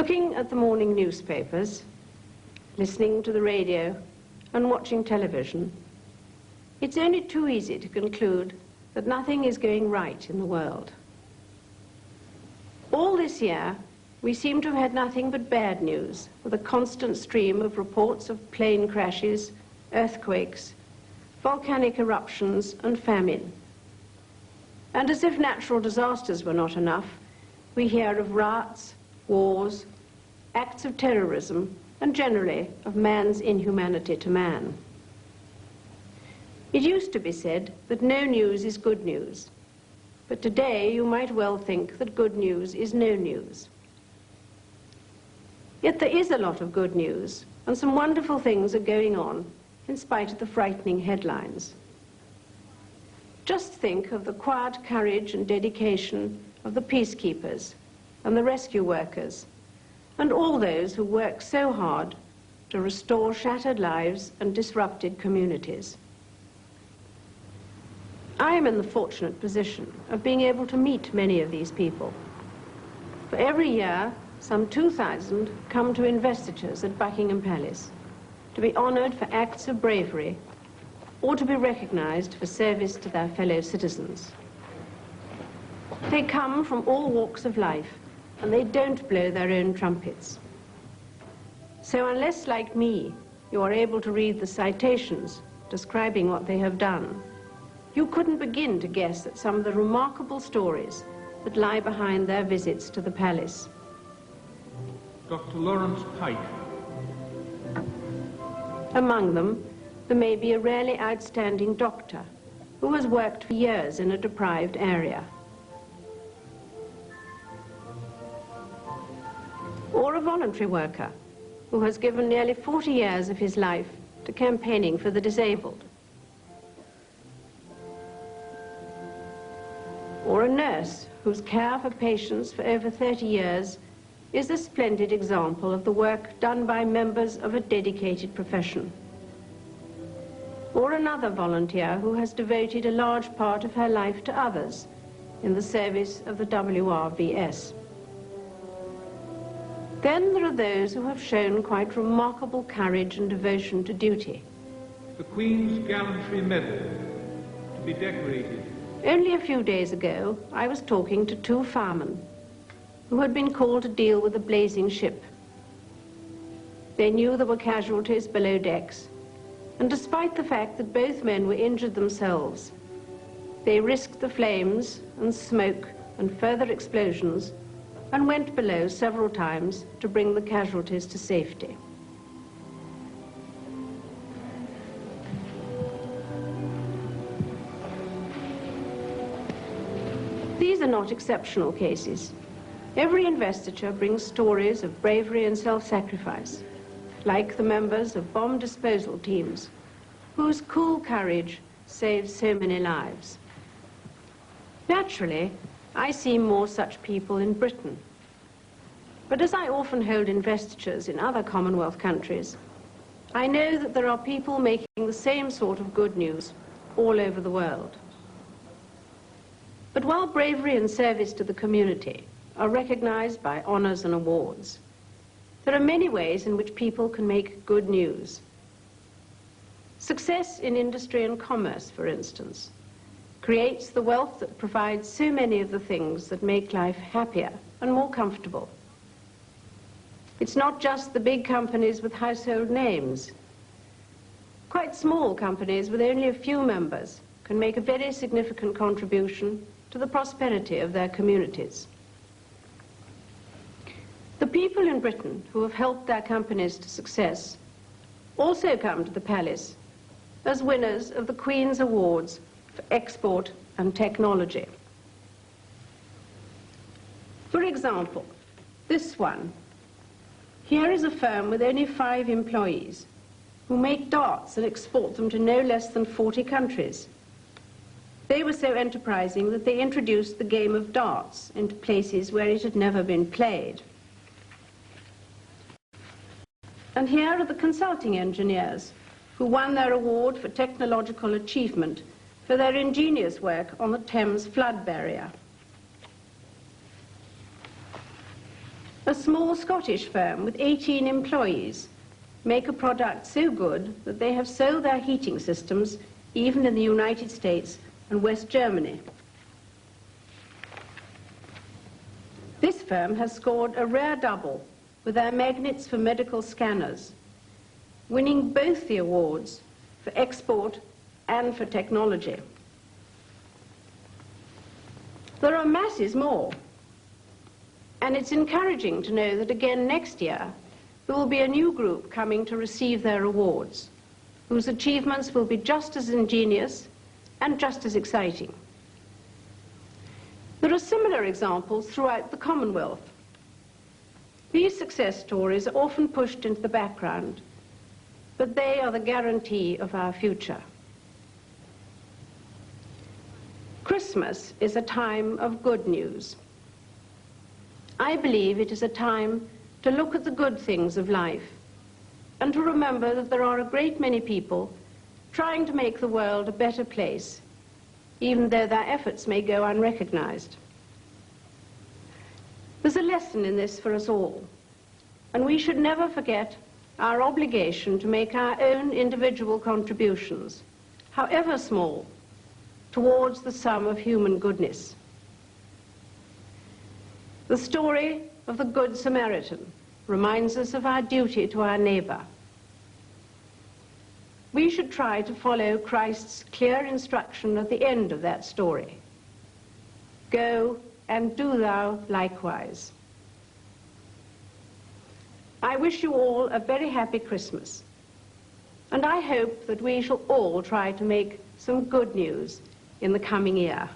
Looking at the morning newspapers, listening to the radio, and watching television, it's only too easy to conclude that nothing is going right in the world. All this year, we seem to have had nothing but bad news, with a constant stream of reports of plane crashes, earthquakes, volcanic eruptions, and famine. And as if natural disasters were not enough, we hear of riots, wars, acts of terrorism, and generally of man's inhumanity to man. It used to be said that no news is good news, but today you might well think that good news is no news. Yet there is a lot of good news, and some wonderful things are going on in spite of the frightening headlines. Just think of the quiet courage and dedication of the peacekeepers and the rescue workers, and all those who work so hard to restore shattered lives and disrupted communities. I am in the fortunate position of being able to meet many of these people. For every year, some 2,000 come to investitures at Buckingham Palace to be honoured for acts of bravery or to be recognised for service to their fellow citizens. They come from all walks of life, and they don't blow their own trumpets. So unless, like me, you are able to read the citations describing what they have done, you couldn't begin to guess at some of the remarkable stories that lie behind their visits to the palace. Dr. Lawrence Pike. Among them, there may be a rarely outstanding doctor who has worked for years in a deprived area. Or a voluntary worker who has given nearly 40 years of his life to campaigning for the disabled. Or a nurse whose care for patients for over 30 years is a splendid example of the work done by members of a dedicated profession. Or another volunteer who has devoted a large part of her life to others in the service of the WRVS. Then there are those who have shown quite remarkable courage and devotion to duty. The Queen's Gallantry Medal, to be decorated. Only a few days ago, I was talking to two firemen who had been called to deal with a blazing ship. They knew there were casualties below decks, and despite the fact that both men were injured themselves, they risked the flames and smoke and further explosions and went below several times to bring the casualties to safety. These are not exceptional cases. Every investiture brings stories of bravery and self-sacrifice, like the members of bomb disposal teams, whose cool courage saves so many lives. Naturally, I see more such people in Britain. But as I often hold investitures in other Commonwealth countries, I know that there are people making the same sort of good news all over the world. But while bravery and service to the community are recognized by honors and awards, there are many ways in which people can make good news. Success in industry and commerce, for instance, creates the wealth that provides so many of the things that make life happier and more comfortable. It's not just the big companies with household names. Quite small companies with only a few members can make a very significant contribution to the prosperity of their communities. The people in Britain who have helped their companies to success also come to the palace as winners of the Queen's Awards for Export and Technology. For example, this one. Here is a firm with only 5 employees who make darts and export them to no less than 40 countries. They were so enterprising that they introduced the game of darts into places where it had never been played. And here are the consulting engineers who won their award for technological achievement for their ingenious work on the Thames flood barrier. A small Scottish firm with 18 employees make a product so good that they have sold their heating systems even in the United States and West Germany. This firm has scored a rare double with their magnets for medical scanners, winning both the awards for export and for technology. There are masses more, and it's encouraging to know that again next year there will be a new group coming to receive their awards, whose achievements will be just as ingenious and just as exciting. There are similar examples throughout the Commonwealth. These success stories are often pushed into the background, but they are the guarantee of our future. Christmas is a time of good news. I believe it is a time to look at the good things of life and to remember that there are a great many people trying to make the world a better place, even though their efforts may go unrecognized. There's a lesson in this for us all, and we should never forget our obligation to make our own individual contributions, however small, towards the sum of human goodness. The story of the Good Samaritan reminds us of our duty to our neighbor. We should try to follow Christ's clear instruction at the end of that story. Go and do thou likewise. I wish you all a very happy Christmas, and I hope that we shall all try to make some good news in the coming year.